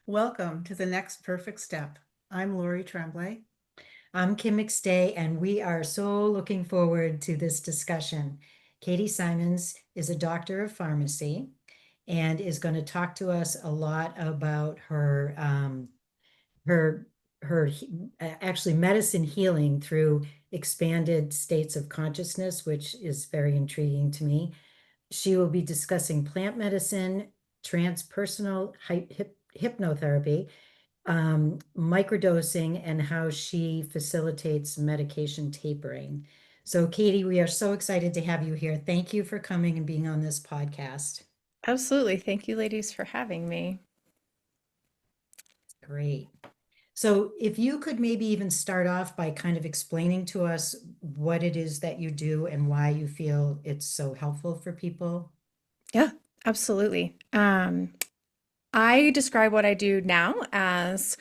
Welcome to the Next Perfect Step. I'm Lori Tremblay. I'm Kim McStay, and we are so looking forward to this discussion. Katie Simons is a doctor of pharmacy and is going to talk to us a lot about her actually medicine healing through expanded states of consciousness, which is very intriguing to me. She will be discussing plant medicine, transpersonal hypnotherapy, microdosing, and how she facilitates medication tapering. So, Katie, we are so excited to have you here. Thank you for coming and being on this podcast. Absolutely. Thank you, ladies, for having me. Great. So, if you could maybe even start off by kind of explaining to us what it is that you do and why you feel it's so helpful for people. Yeah, absolutely. I describe what I do now as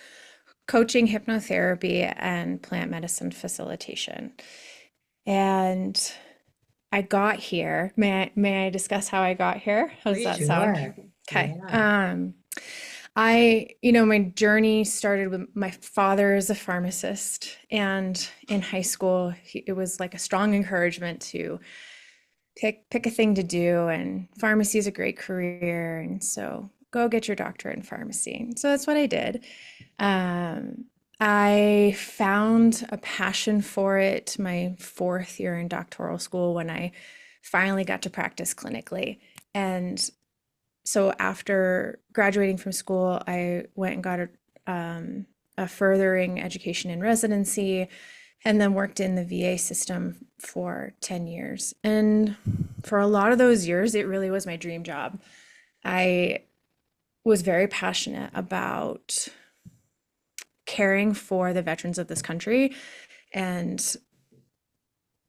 coaching, hypnotherapy, and plant medicine facilitation. And I got here. May I discuss how I got here? How does that sound? Sure. Okay. Yeah. My journey started with my father is a pharmacist, and in high school, it was like a strong encouragement to pick a thing to do, and pharmacy is a great career, and so go get your doctorate in pharmacy. So that's what I did. I found a passion for it my fourth year in doctoral school when I finally got to practice clinically. And so after graduating from school, I went and got a furthering education in residency and then worked in the VA system for 10 years. And for a lot of those years, it really was my dream job. I was very passionate about caring for the veterans of this country and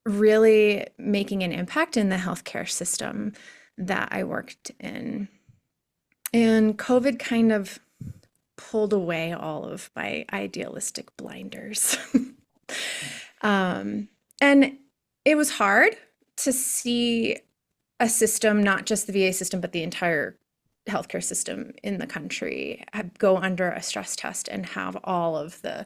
really making an impact in the healthcare system that I worked in. And COVID kind of pulled away all of my idealistic blinders. And it was hard to see a system, not just the VA system, but the entire healthcare system in the country go under a stress test and have all of the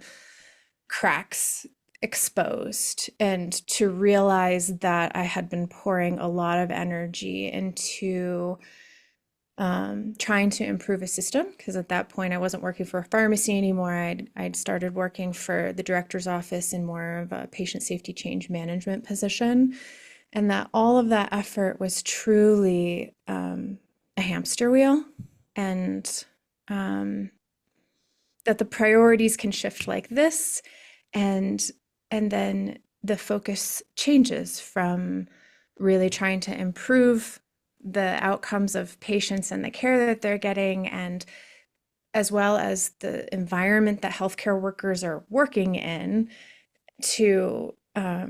cracks exposed, and to realize that I had been pouring a lot of energy into trying to improve a system, because at that point I wasn't working for a pharmacy anymore. I'd started working for the director's office in more of a patient safety change management position, and that all of that effort was truly a hamster wheel, and that the priorities can shift like this, and then the focus changes from really trying to improve the outcomes of patients and the care that they're getting, and as well as the environment that healthcare workers are working in, to a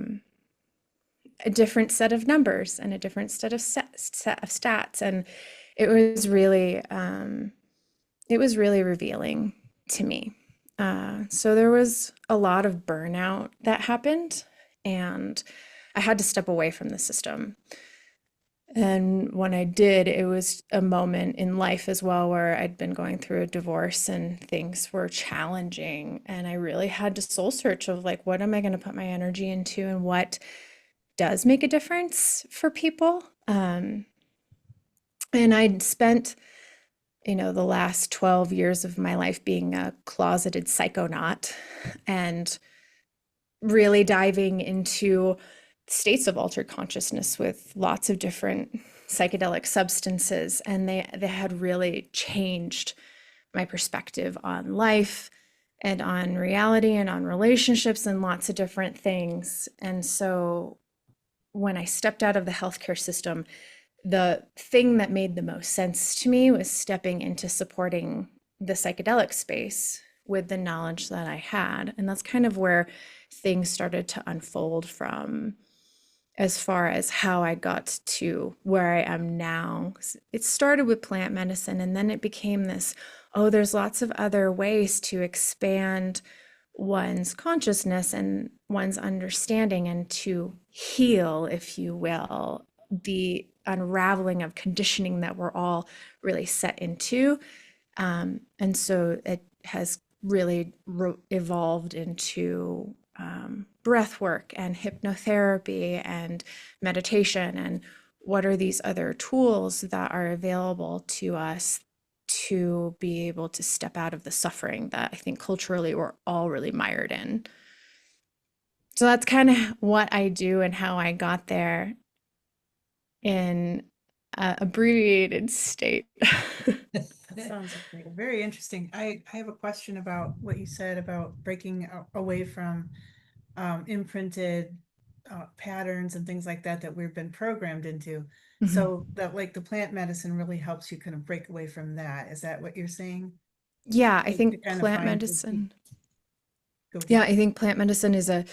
different set of numbers and a different set of stats. And it was really revealing to me. So there was a lot of burnout that happened, and I had to step away from the system. And when I did, it was a moment in life as well where I'd been going through a divorce and things were challenging. And I really had to soul search of like, what am I going to put my energy into and what does make a difference for people? And I'd spent, the last 12 years of my life being a closeted psychonaut and really diving into states of altered consciousness with lots of different psychedelic substances, and they had really changed my perspective on life and on reality and on relationships and lots of different things. And so when I stepped out of the healthcare system, the thing that made the most sense to me was stepping into supporting the psychedelic space with the knowledge that I had. And that's kind of where things started to unfold from, as far as how I got to where I am now. It started with plant medicine, and then it became this, there's lots of other ways to expand one's consciousness and one's understanding and to heal, if you will, the unraveling of conditioning that we're all really set into. And so it has really evolved into breath work and hypnotherapy and meditation, and what are these other tools that are available to us to be able to step out of the suffering that I think culturally we're all really mired in. So that's kind of what I do and how I got there in abbreviated state. That sounds like very interesting. I have a question about what you said about breaking away from imprinted patterns and things like that that we've been programmed into. Mhm. So that like the plant medicine really helps you kind of break away from that. Is that what you're saying? Yeah, I Like, to think kind of plant find medicine. go for Yeah, it. I think plant medicine is a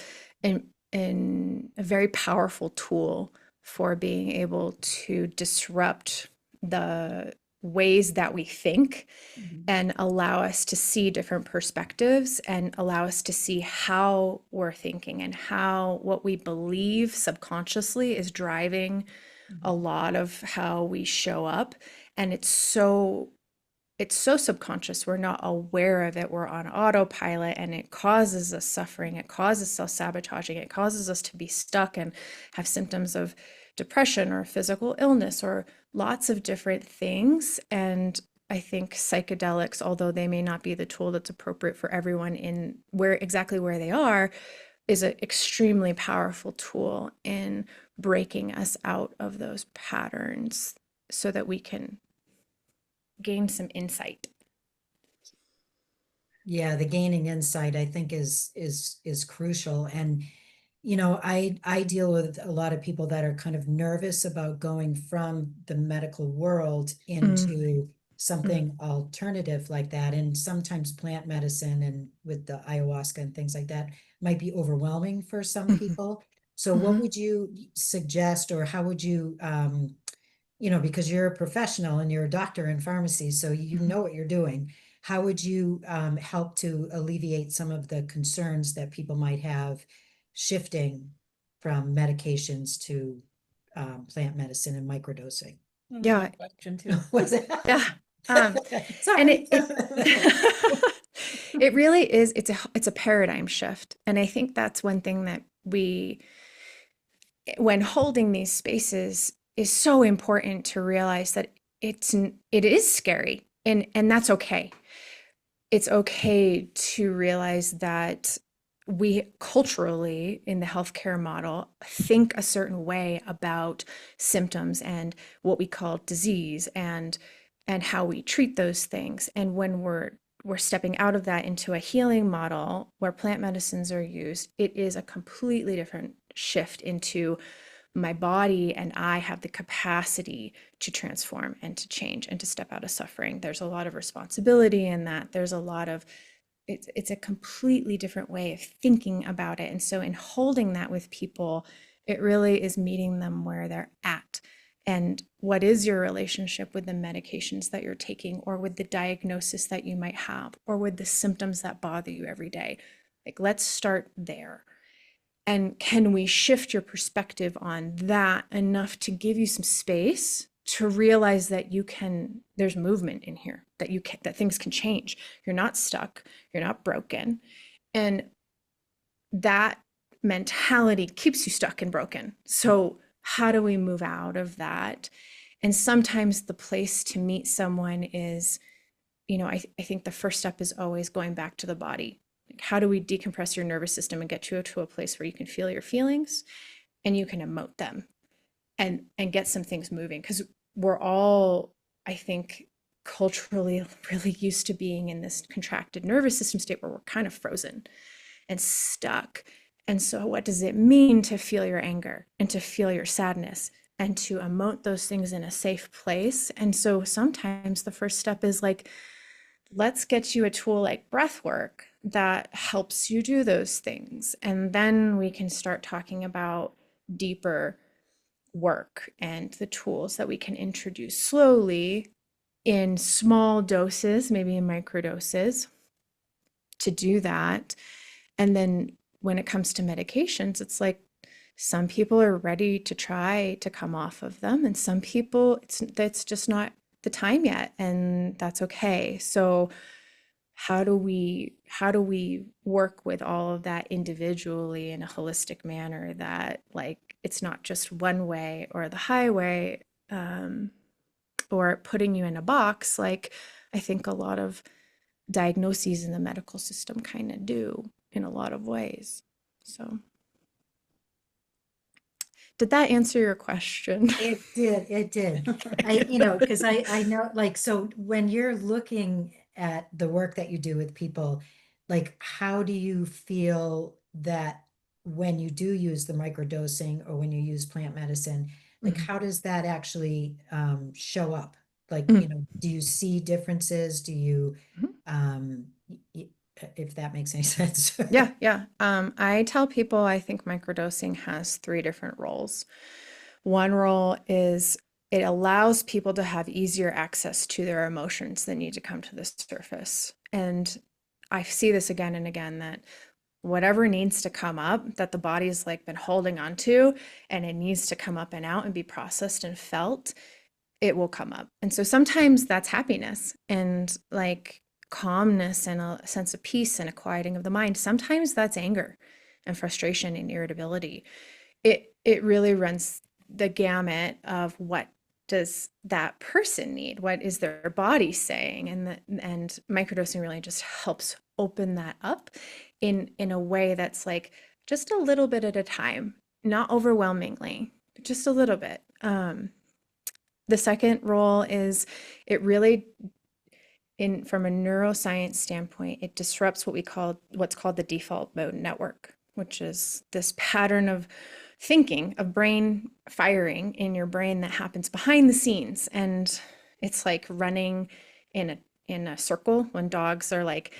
very powerful tool for being able to disrupt the ways that we think Mhm. and allow us to see different perspectives and allow us to see how we're thinking and how what we believe subconsciously is driving a Mhm. lot of how we show up. And it's so subconscious. We're not aware of it. We're on autopilot, and it causes us suffering. It causes self-sabotaging. It causes us to be stuck and have symptoms of depression or physical illness or lots of different things. And I think psychedelics, although they may not be the tool that's appropriate for everyone in exactly where they are, is an extremely powerful tool in breaking us out of those patterns so that we can gain some insight. Yeah, the gaining insight I think is crucial. And I deal with a lot of people that are kind of nervous about going from the medical world Mm, into mm, something alternative like that. And sometimes plant medicine and with the ayahuasca and things like that might be overwhelming for some mhm, people. So what mhm, would you suggest, or how would you because you're a professional and you're a doctor in pharmacy, so you mhm. know what you're doing. How would you help to alleviate some of the concerns that people might have shifting from medications to plant medicine and microdosing? That was my Yeah, question too. Was it? yeah. Um, and Sorry. it it really is. It's a paradigm shift, and I think that's one thing that when holding these spaces, is so important to realize that it is scary, and that's okay. It's okay to realize that we culturally in the healthcare model think a certain way about symptoms and what we call disease and how we treat those things. And when we're stepping out of that into a healing model where plant medicines are used, it is a completely different shift into my body and I have the capacity to transform and to change and to step out of suffering. There's a lot of responsibility in that. There's a lot of it's a completely different way of thinking about it. And so in holding that with people, it really is meeting them where they're at. And what is your relationship with the medications that you're taking, or with the diagnosis that you might have, or with the symptoms that bother you every day? Like, let's start there. And can we shift your perspective on that enough to give you some space to realize that there's movement in here, that things can change. You're not stuck, you're not broken. And that mentality keeps you stuck and broken. So how do we move out of that? And sometimes the place to meet someone is, I think the first step is always going back to the body. Like, how do we decompress your nervous system and get you to a place where you can feel your feelings and you can emote them and get some things moving? Because we're all, I think, culturally really used to being in this contracted nervous system state where we're kind of frozen and stuck. And so, what does it mean to feel your anger and to feel your sadness and to emote those things in a safe place? And so, sometimes the first step is like, let's get you a tool like breath work that helps you do those things. And then we can start talking about deeper work and the tools that we can introduce slowly in small doses, maybe in microdoses, to do that. And then when it comes to medications, it's like some people are ready to try to come off of them, and some people it's just not the time yet, and that's okay. So how do we work with all of that individually in a holistic manner, that like it's not just one way or the highway, or putting you in a box like I think a lot of diagnoses in the medical system kind of do in a lot of ways. So did that answer your question? It did, it did. Because I know, like, so when you're looking at the work that you do with people, like, how do you feel that when you do use the microdosing or when you use plant medicine, like, Mhm. how does that actually show up? Like, Mhm. do you see differences? Do you, Mhm. um, if that makes any sense? Yeah, yeah. I tell people I think microdosing has three different roles. One role is it allows people to have easier access to their emotions that need to come to the surface. And I see this again and again, that whatever needs to come up that the body's like been holding on to, and it needs to come up and out and be processed and felt, it will come up. And so sometimes that's happiness and like calmness and a sense of peace and a quieting of the mind. Sometimes that's anger and frustration and irritability. It really runs the gamut of what does that person need? What is their body saying? And microdosing really just helps open that up in a way that's like just a little bit at a time, not overwhelmingly, just a little bit. The second role is it really, in from a neuroscience standpoint, it disrupts what's called the default mode network, which is this pattern of thinking, of brain firing in your brain that happens behind the scenes. And it's like running in a circle when dogs are like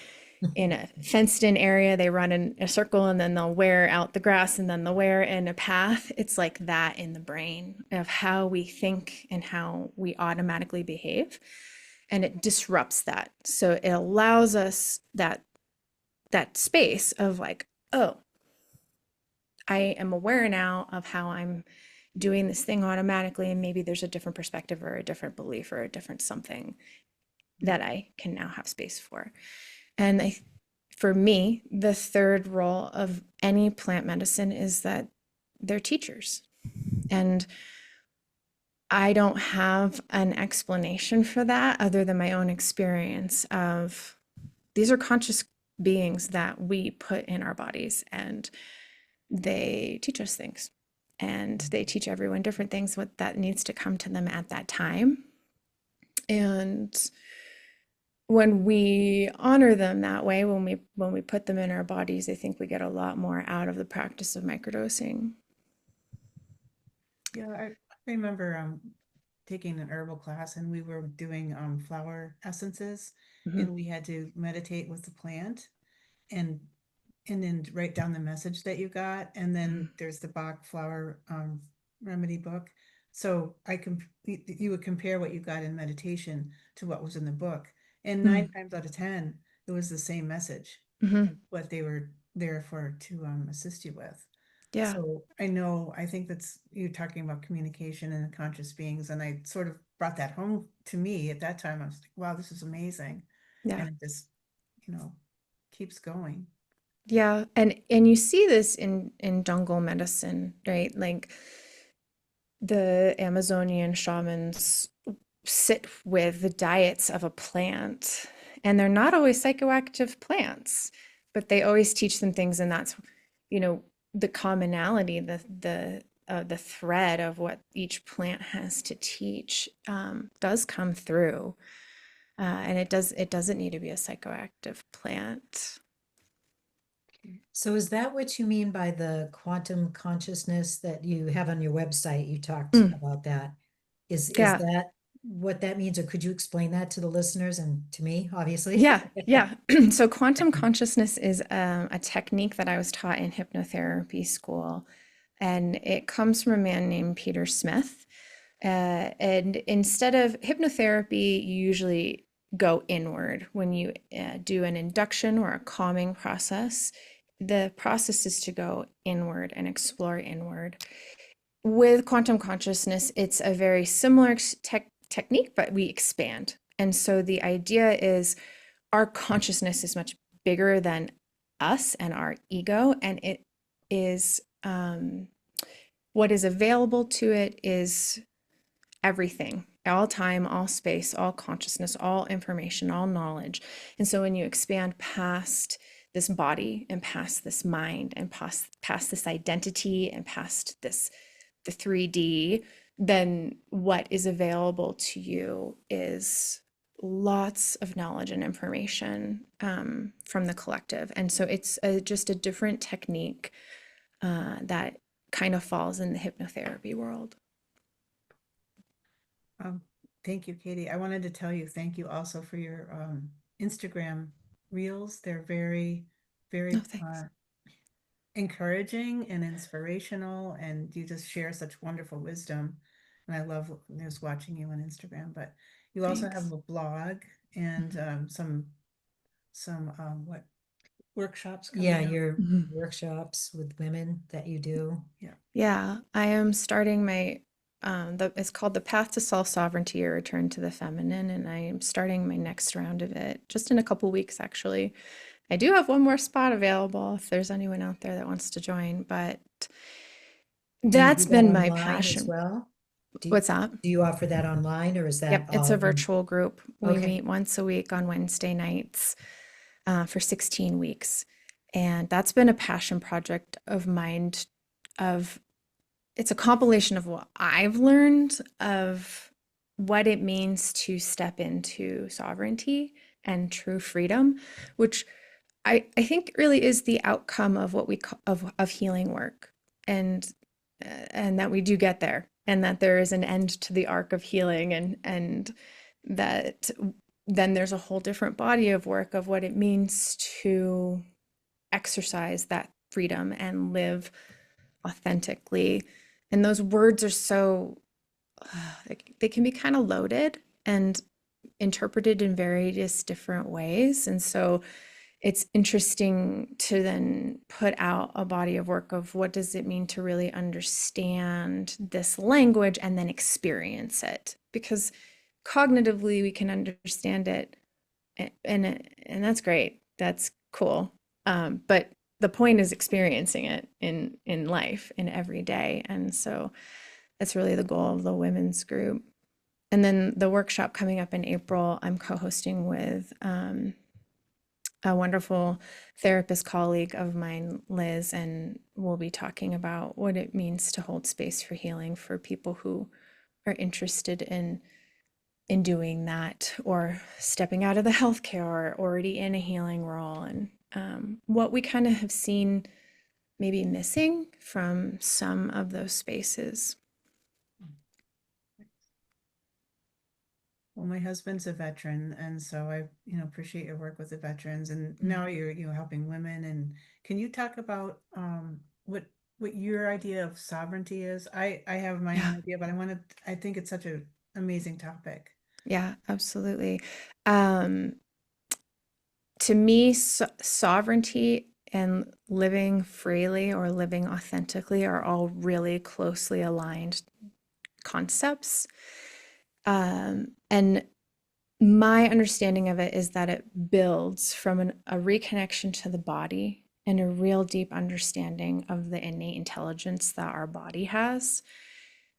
in a fenced in area, they run in a circle and then they'll wear out the grass and then they'll wear in a path. It's like that in the brain of how we think and how we automatically behave. And it disrupts that. So it allows us that space of like, oh, I am aware now of how I'm doing this thing automatically, and maybe there's a different perspective or a different belief or a different something that I can now have space for. And for me, the third role of any plant medicine is that they're teachers. And I don't have an explanation for that other than my own experience of these are conscious beings that we put in our bodies, and they teach us things, and they teach everyone different things, what that needs to come to them at that time. And when we honor them that way, when we put them in our bodies, I think we get a lot more out of the practice of microdosing. Yeah, I remember taking an herbal class, and we were doing flower essences, Mm-hmm. and we had to meditate with the plant and then write down the message that you got. And then there's the Bach flower remedy book. So you would compare what you got in meditation to what was in the book. And Mm-hmm. 9 times out of 10, it was the same message, Mm-hmm. what they were there for to assist you with. Yeah. So I think that's you talking about communication and conscious beings. And I sort of brought that home to me at that time. I was like, wow, this is amazing. Yeah. And it just, you know, keeps going. Yeah. And you see this in jungle medicine, right? Like the Amazonian shamans sit with the diets of a plant, and they're not always psychoactive plants, but they always teach them things. And that's, you know, the commonality, the thread of what each plant has to teach does come through. And it doesn't need to be a psychoactive plant. So is that what you mean by the quantum consciousness that you have on your website? You talked Mm, about that. Is yeah. that what that means, or could you explain that to the listeners and to me, obviously? Yeah, yeah. So quantum consciousness is a technique that I was taught in hypnotherapy school, and it comes from a man named Peter Smith. And instead of hypnotherapy, you usually go inward when you do an induction or a calming process. The process is to go inward and explore inward. With quantum consciousness, it's a very similar technique, but we expand. And so the idea is our consciousness is much bigger than us and our ego, and it is what is available to it is everything, all time, all space, all consciousness, all information, all knowledge. And so when you expand past this body and past this mind and past this identity and past this the 3D, then what is available to you is lots of knowledge and information from the collective. And so it's just a different technique that kind of falls in the hypnotherapy world. Thank you, Katie. I wanted to tell you thank you also for your Instagram reels. They're very, very encouraging and inspirational, and you just share such wonderful wisdom. And I love just watching you on Instagram. But you also have a blog and some what workshops coming Yeah, up? your workshops with women that you do. Yeah, I am starting my it's called The Path to Self-Sovereignty or Return to the Feminine, and I am starting my next round of it just in a couple weeks, actually. I do have one more spot available if there's anyone out there that wants to join, but that's been my passion. As well? What's that? Do you offer that online, or is that Yep, it's all a virtual group. We Okay. meet once a week on Wednesday nights for 16 weeks. And that's been a passion project of mine it's a compilation of what I've learned of what it means to step into sovereignty and true freedom, which I think really is the outcome of what we call of healing work, and that we do get there, and that there is an end to the arc of healing, and that then there's a whole different body of work of what it means to exercise that freedom and live authentically. And those words are so they can be kind of loaded and interpreted in various different ways. And so it's interesting to then put out a body of work of what does it mean to really understand this language and then experience it, because cognitively we can understand it, and that's great, that's cool, but the point is experiencing it in life, in every day. And so that's really the goal of the women's group. And then the workshop coming up in April, I'm co-hosting with a wonderful therapist colleague of mine, Liz, and we'll be talking about what it means to hold space for healing for people who are interested in doing that, or stepping out of the healthcare, or already in a healing role, and what we kind of have seen maybe missing from some of those spaces. Well, my husband's a veteran, and so I, appreciate your work with the veterans, and now you're helping women. And can you talk about what your idea of sovereignty is? I have my own idea, but I think it's such an amazing topic. Yeah, absolutely. To me, sovereignty and living freely or living authentically are all really closely aligned concepts. And my understanding of it is that it builds from a reconnection to the body and a real deep understanding of the innate intelligence that our body has.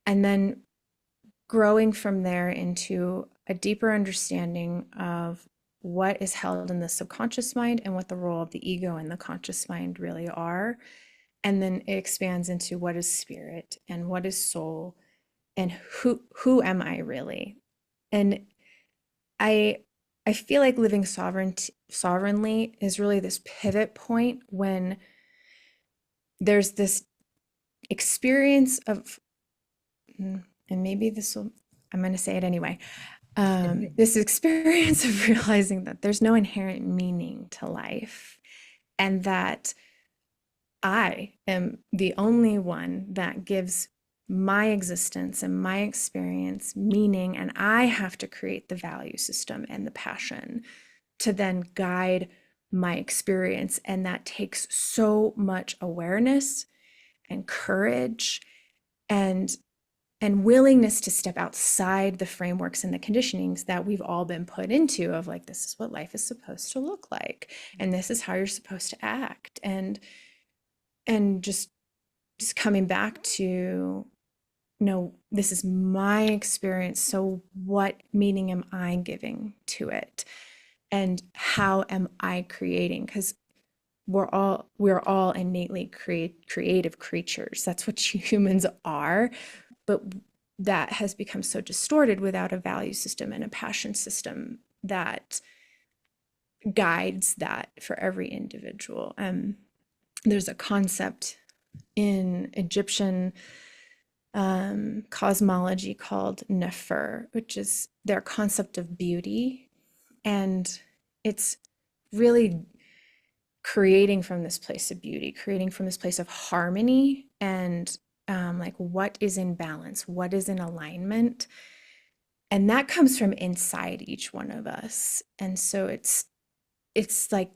And then growing from there into a deeper understanding of what is held in the subconscious mind and what the role of the ego and the conscious mind really are. And then it expands into what is spirit and what is soul and who am I really? And I feel like living sovereignly is really this pivot point when there's this experience of, and maybe I'm going to say it anyway, this experience of realizing that there's no inherent meaning to life, and that I am the only one that gives my existence and my experience meaning, and I have to create the value system and the passion to then guide my experience. And that takes so much awareness and courage and and willingness to step outside the frameworks and the conditionings that we've all been put into of like, this is what life is supposed to look like, and this is how you're supposed to act. And just coming back to, no, this is my experience. So what meaning am I giving to it? And how am I creating? Because we're all innately creative creatures. That's what humans are. But that has become so distorted without a value system and a passion system that guides that for every individual. There's a concept in Egyptian cosmology called Nefer, which is their concept of beauty. And it's really creating from this place of beauty, creating from this place of harmony, and like what is in balance, what is in alignment. And that comes from inside each one of us. And so it's like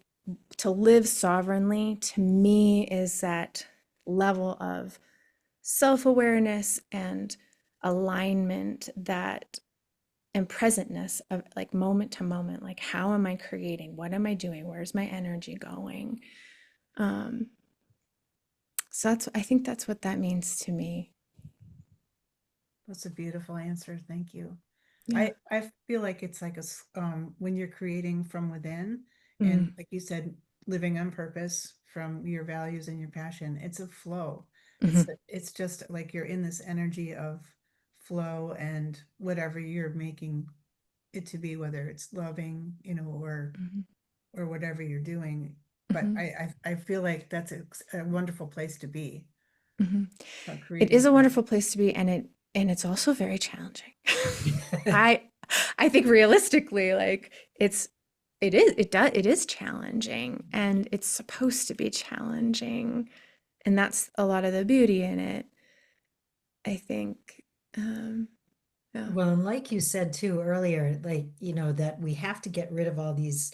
to live sovereignly to me is that level of self-awareness and alignment, that and presentness of like moment to moment, like how am I creating, what am I doing, where's my energy going? So I think that's what that means to me. That's a beautiful answer. Thank you. Yeah. I feel like it's like when you're creating from within, Mm. and like you said, living on purpose from your values and your passion, it's a flow. It's just like you're in this energy of flow, and whatever you're making it to be, whether it's loving, or whatever you're doing. But I feel like that's a wonderful place to be. It is a wonderful place to be, and it's also very challenging. I think realistically, like it is challenging, and it's supposed to be challenging, and that's a lot of the beauty in it, I think. Yeah. Well, and like you said too earlier, like, that we have to get rid of all these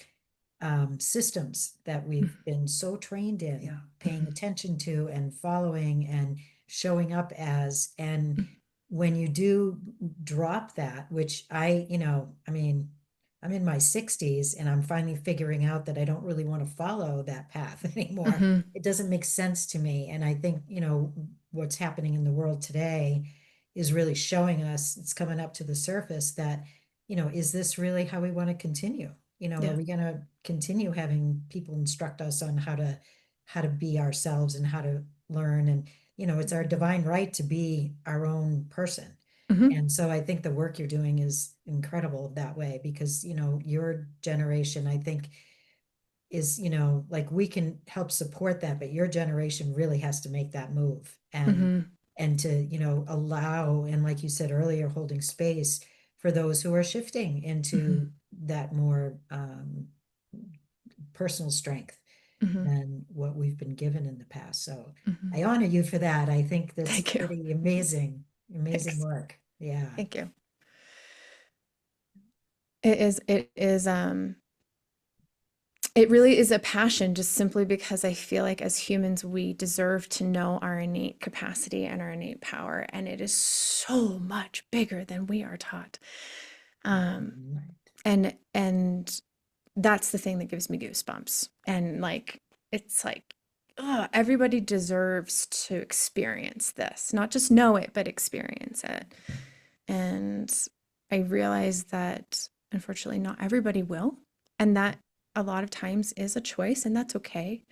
systems that we've been so trained in, paying attention to and following and showing up as. And when you do drop that, which I mean, I'm in my 60s and I'm finally figuring out that I don't really want to follow that path anymore. It doesn't make sense to me. And I think, what's happening in the world today is really showing us, it's coming up to the surface that, is this really how we want to continue? Are we going to continue having people instruct us on how to be ourselves and how to learn? And, it's our divine right to be our own person. And so I think the work you're doing is incredible that way, because, your generation, I think, is, like we can help support that, but your generation really has to make that move and to, allow, and like you said earlier, holding space for those who are shifting into that more personal strength than what we've been given in the past. So I honor you for that. I think that's pretty amazing Thanks. work. Yeah. Thank you. It really is a passion, just simply because I feel like as humans, we deserve to know our innate capacity and our innate power. And it is so much bigger than we are taught. And that's the thing that gives me goosebumps. And like, it's like, oh, everybody deserves to experience this, not just know it, but experience it. And I realize that unfortunately not everybody will, and that a lot of times is a choice, and that's okay.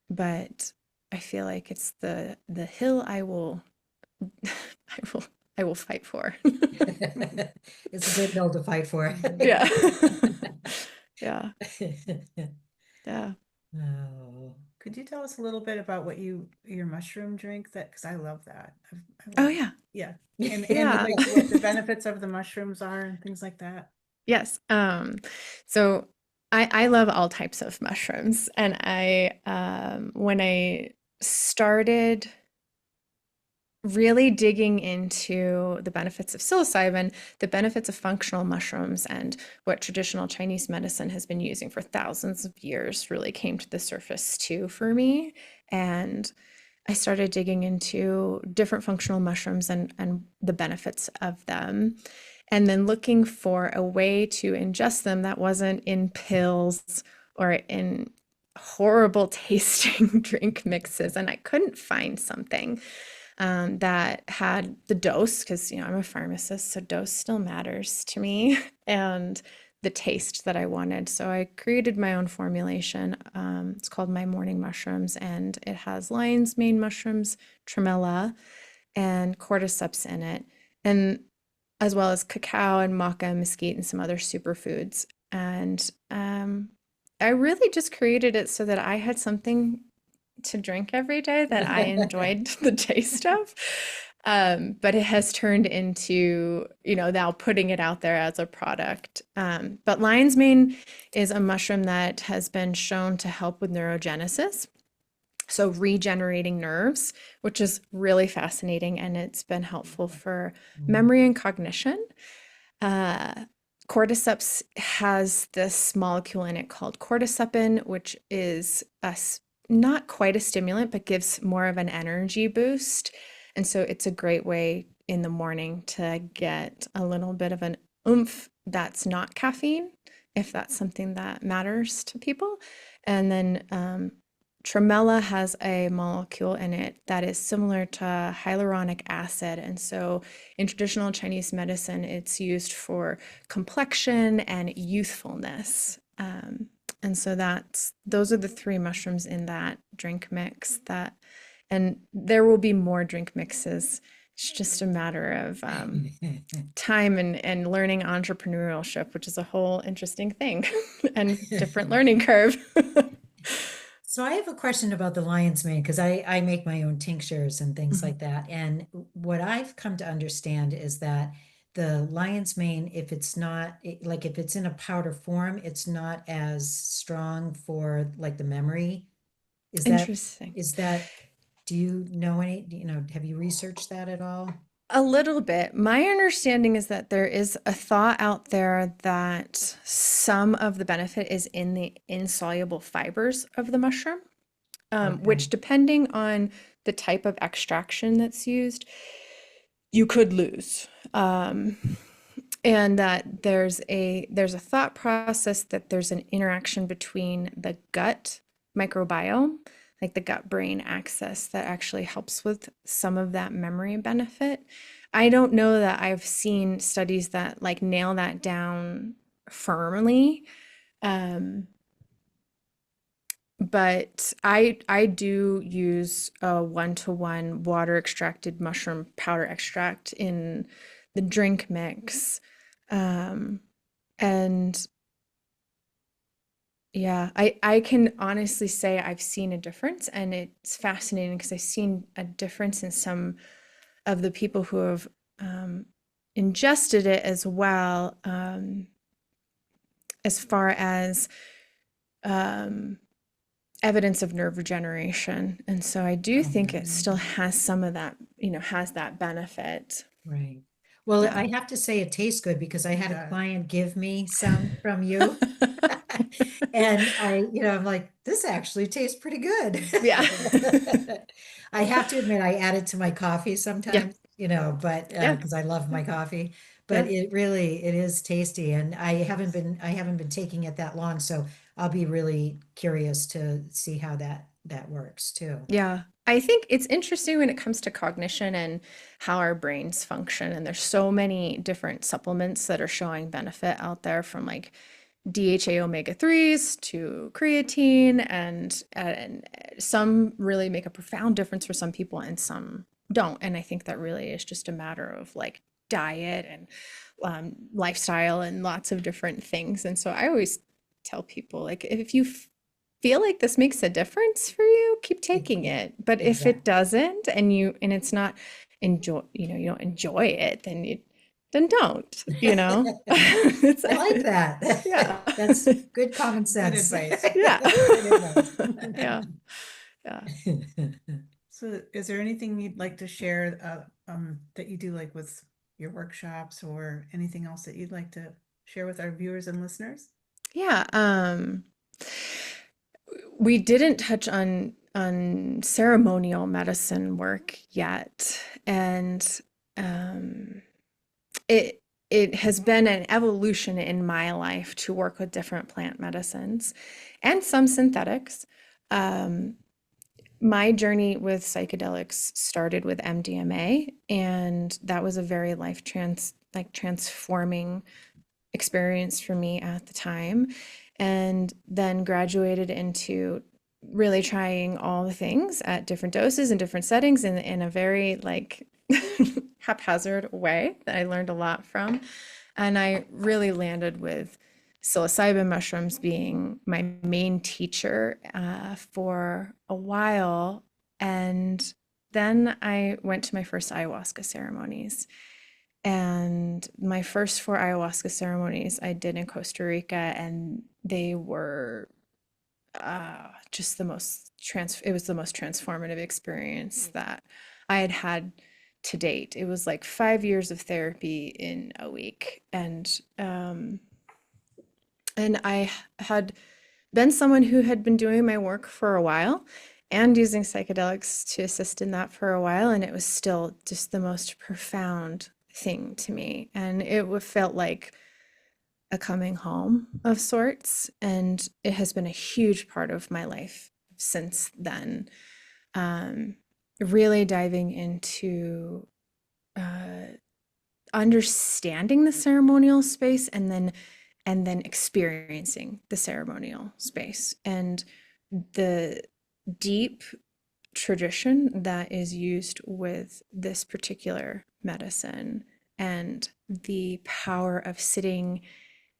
But I feel like it's the hill I will fight for. It's a good hill to fight for. Yeah. Yeah. Yeah. Oh. Could you tell us a little bit about what your mushroom drink, because I love that. Oh yeah. Yeah. Yeah. And like what the benefits of the mushrooms are and things like that. Yes. So I love all types of mushrooms, and when I started really digging into the benefits of psilocybin, the benefits of functional mushrooms, and what traditional Chinese medicine has been using for thousands of years really came to the surface too for me. And I started digging into different functional mushrooms and the benefits of them, and then looking for a way to ingest them that wasn't in pills or in horrible tasting drink mixes. And I couldn't find something that had the dose, because I'm a pharmacist, so dose still matters to me, and the taste that I wanted. So I created my own formulation. It's called My Morning Mushrooms, and it has lion's mane mushrooms, tremella, and cordyceps in it, and as well as cacao and maca, mesquite, and some other superfoods. And I really just created it so that I had something to drink every day that I enjoyed the taste of. But it has turned into, now putting it out there as a product. But lion's mane is a mushroom that has been shown to help with neurogenesis. So regenerating nerves, which is really fascinating, and it's been helpful for memory and cognition. Cordyceps has this molecule in it called cordycepin, which is not quite a stimulant, but gives more of an energy boost. And so it's a great way in the morning to get a little bit of an oomph that's not caffeine, if that's something that matters to people. And then tremella has a molecule in it that is similar to hyaluronic acid. And so in traditional Chinese medicine, it's used for complexion and youthfulness. And so those are the three mushrooms in that drink mix and there will be more drink mixes. It's just a matter of time and learning entrepreneurship, which is a whole interesting thing and different learning curve. So I have a question about the lion's mane, because I make my own tinctures and things like that. And what I've come to understand is that the lion's mane, if it's not like if it's in a powder form, it's not as strong for like the memory. Interesting. Do you know have you researched that at all? A little bit. My understanding is that there is a thought out there that some of the benefit is in the insoluble fibers of the mushroom, which, depending on the type of extraction that's used, you could lose. And that there's a thought process that there's an interaction between the gut microbiome, like the gut-brain axis, that actually helps with some of that memory benefit. I don't know that I've seen studies that like nail that down firmly. But I do use a 1-to-1 water extracted mushroom powder extract in the drink mix. And yeah, I can honestly say I've seen a difference, and it's fascinating because I've seen a difference in some of the people who have ingested it as well, as far as evidence of nerve regeneration. And so I do think it still has some of that, has that benefit. Right. Well, Yeah. I have to say it tastes good, because I had a client give me some from you. And I'm like, this actually tastes pretty good. Yeah. I have to admit, I add it to my coffee sometimes, but Yeah. because I love my coffee, but Yeah. it is tasty, and I haven't been taking it that long, so I'll be really curious to see how that works too. Yeah. I think it's interesting when it comes to cognition and how our brains function. And there's so many different supplements that are showing benefit out there, from like DHA omega-3s to creatine, and some really make a profound difference for some people and some don't. And I think that really is just a matter of like diet and lifestyle and lots of different things. And so I always tell people, like, if you feel like this makes a difference for you, keep taking it. But if it doesn't, and it's not you don't enjoy it, then don't, I like that. Yeah. That's good common sense. Good advice. Yeah. Good advice. Yeah. Yeah. So is there anything you'd like to share that you do, like with your workshops, or anything else that you'd like to share with our viewers and listeners? Yeah. We didn't touch on ceremonial medicine work yet. And it has been an evolution in my life to work with different plant medicines and some synthetics. My journey with psychedelics started with MDMA, and that was a very transforming experience for me at the time, and then graduated into really trying all the things at different doses and different settings in a very haphazard way that I learned a lot from. And I really landed with psilocybin mushrooms being my main teacher for a while. And then I went to my first ayahuasca ceremonies. And my first 4 ayahuasca ceremonies I did in Costa Rica, and they were just it was the most transformative experience that I had had to date. It was like 5 years of therapy in a week. And I had been someone who had been doing my work for a while and using psychedelics to assist in that for a while, and it was still just the most profound thing to me. And it felt like a coming home of sorts, and it has been a huge part of my life since then. Really diving into understanding the ceremonial space, and then experiencing the ceremonial space and the deep tradition that is used with this particular medicine, and the power of sitting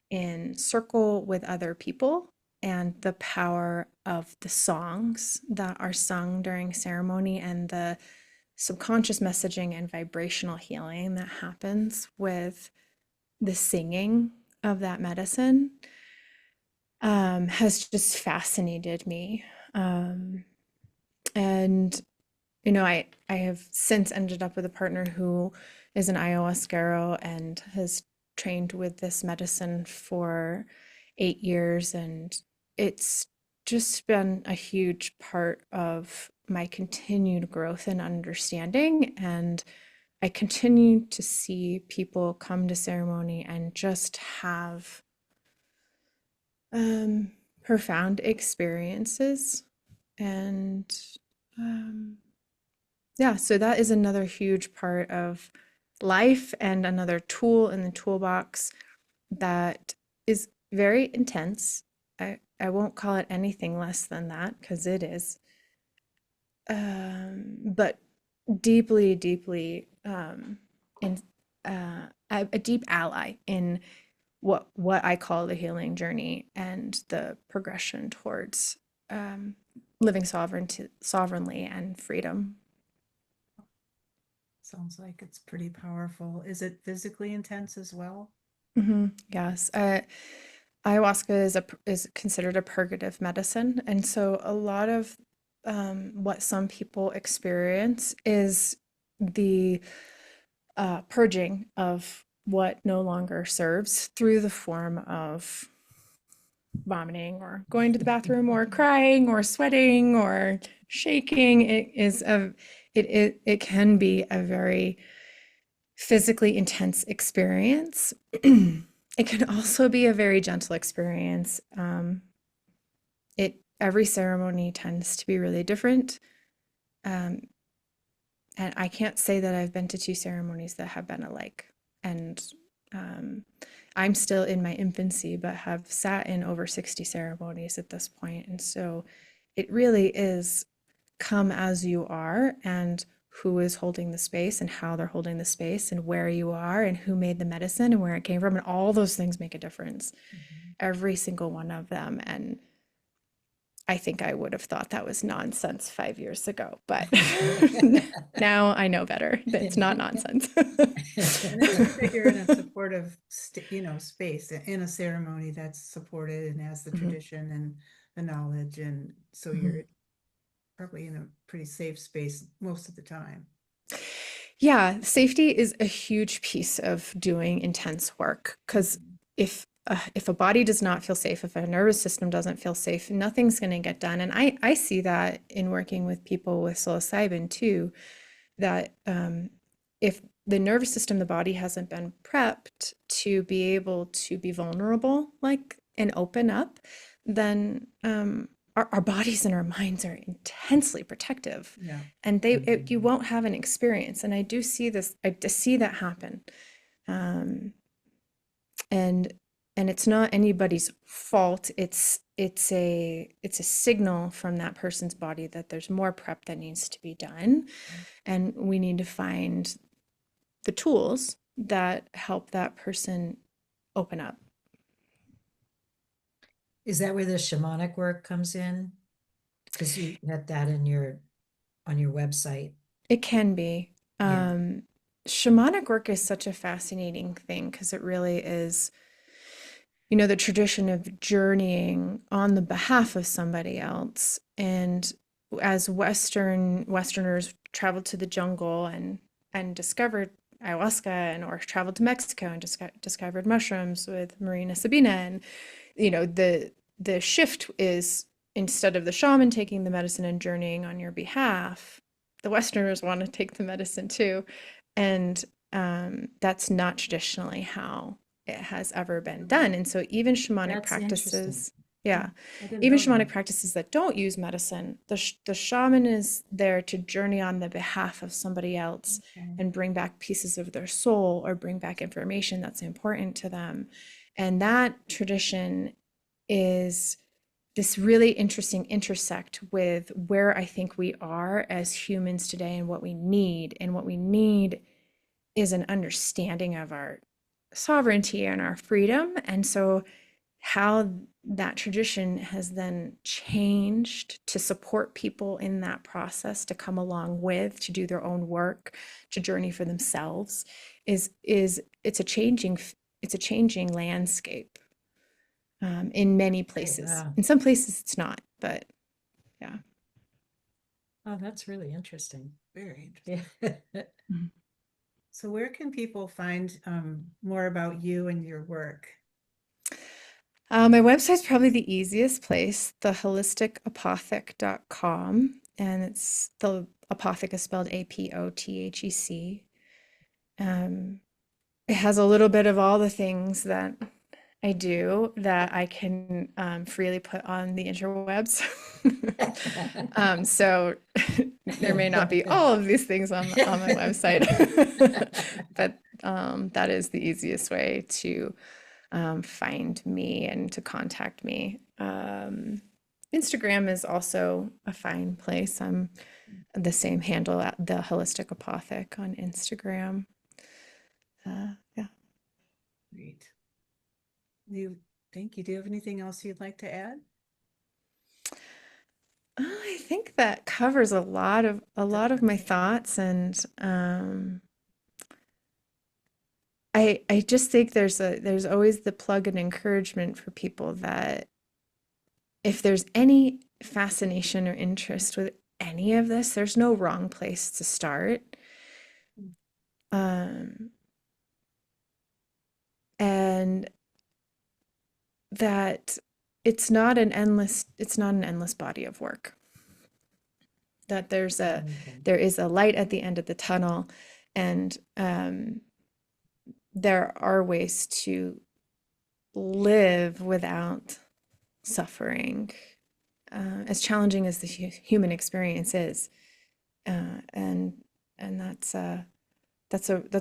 in circle with other people, and the power of the songs that are sung during ceremony, and the subconscious messaging and vibrational healing that happens with the singing of that medicine has just fascinated me. And I have since ended up with a partner who is an ayahuasquero and has trained with this medicine for 8 years, and it's just been a huge part of my continued growth and understanding. And I continue to see people come to ceremony and just have profound experiences. And yeah, so that is another huge part of life and another tool in the toolbox that is very intense. I won't call it anything less than that, because it is. But deeply, deeply in a deep ally in what I call the healing journey and the progression towards living sovereignly and freedom. Sounds like it's pretty powerful. Is it physically intense as well? Yes. Ayahuasca is considered a purgative medicine, and so a lot of what some people experience is the purging of what no longer serves through the form of vomiting or going to the bathroom or crying or sweating or shaking. It can be a very physically intense experience. It can also be a very gentle experience. Every ceremony tends to be really different. And I can't say that I've been to 2 ceremonies that have been alike. And I'm still in my infancy, but have sat in over 60 ceremonies at this point. And so it really is come as you are, and who is holding the space and how they're holding the space and where you are and who made the medicine and where it came from. And all those things make a difference, every single one of them. And I think I would have thought that was nonsense 5 years ago, but now I know better. It's not nonsense. And it's that you're in a supportive, space in a ceremony that's supported and has the tradition and the knowledge, and so you're probably in a pretty safe space most of the time. Yeah, safety is a huge piece of doing intense work, because if if a body does not feel safe, if a nervous system doesn't feel safe, nothing's going to get done. And I see that in working with people with psilocybin too, that if the nervous system, the body hasn't been prepped to be able to be vulnerable, like, and open up, then our bodies and our minds are intensely protective, Yeah. and you won't have an experience. And I do see this, I see that happen. And it's not anybody's fault. It's a signal from that person's body that there's more prep that needs to be done, and we need to find the tools that help that person open up. Is that where the shamanic work comes in? Because you had that in on your website. It can be. Yeah. Shamanic work is such a fascinating thing because it really is, the tradition of journeying on the behalf of somebody else. And as Westerners traveled to the jungle and discovered ayahuasca, or traveled to Mexico and discovered mushrooms with Marina Sabina, and the shift is, instead of the shaman taking the medicine and journeying on your behalf, the Westerners want to take the medicine too. And that's not traditionally how it has ever been done. And so even shamanic That's practices, interesting. even shamanic practices that don't use medicine, the shaman is there to journey on the behalf of somebody else and bring back pieces of their soul, or bring back information that's important to them. And that tradition is this really interesting intersect with where I think we are as humans today, and what we need. And what we need is an understanding of our sovereignty and our freedom. And so how that tradition has then changed to support people in that process, to come along with, to do their own work, to journey for themselves, is it's a changing landscape in many places. Wow. In some places it's not, but yeah. Oh, that's really interesting. Very interesting. Yeah. So where can people find more about you and your work? My website's probably the easiest place, theholisticapothic.com, and it's the apothic is spelled APOTHEC. It has a little bit of all the things that I do that I can freely put on the interwebs. So there may not be all of these things on my website, but that is the easiest way to find me and to contact me. Instagram is also a fine place. I'm the same handle at the Holistic Apothic on Instagram. Yeah. Great. Thank you. Do you have anything else you'd like to add? I think that covers a lot of my thoughts, and I just think there's always the plug and encouragement for people that if there's any fascination or interest with any of this, there's no wrong place to start. And that it's not an endless body of work. That there is a light at the end of the tunnel, and there are ways to live without suffering, as challenging as the human experience is, and that's a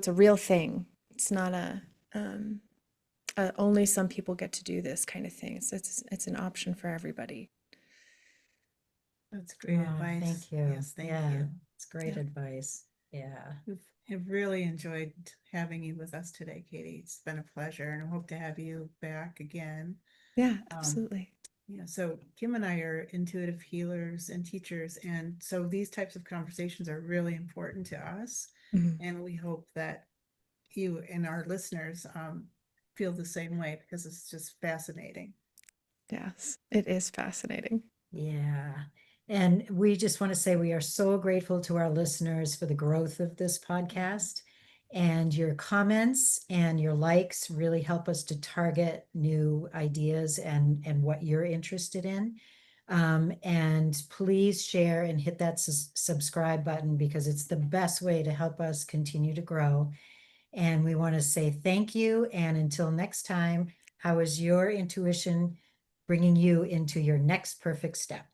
real thing. It's not only some people get to do this kind of thing. It's an option for everybody. That's great advice. Thank you. Yes, thank you. It's great advice. Yeah. I've really enjoyed having you with us today, Katie. It's been a pleasure, and I hope to have you back again. Yeah, absolutely. Yeah, so Kim and I are intuitive healers and teachers, and so these types of conversations are really important to us. And we hope that you and our listeners feel the same way, because it's just fascinating. Yes, it is fascinating. Yeah. And we just want to say we are so grateful to our listeners for the growth of this podcast. And your comments and your likes really help us to target new ideas and what you're interested in. And please share and hit that subscribe button, because it's the best way to help us continue to grow. And we want to say thank you. And until next time, how is your intuition bringing you into your next perfect step?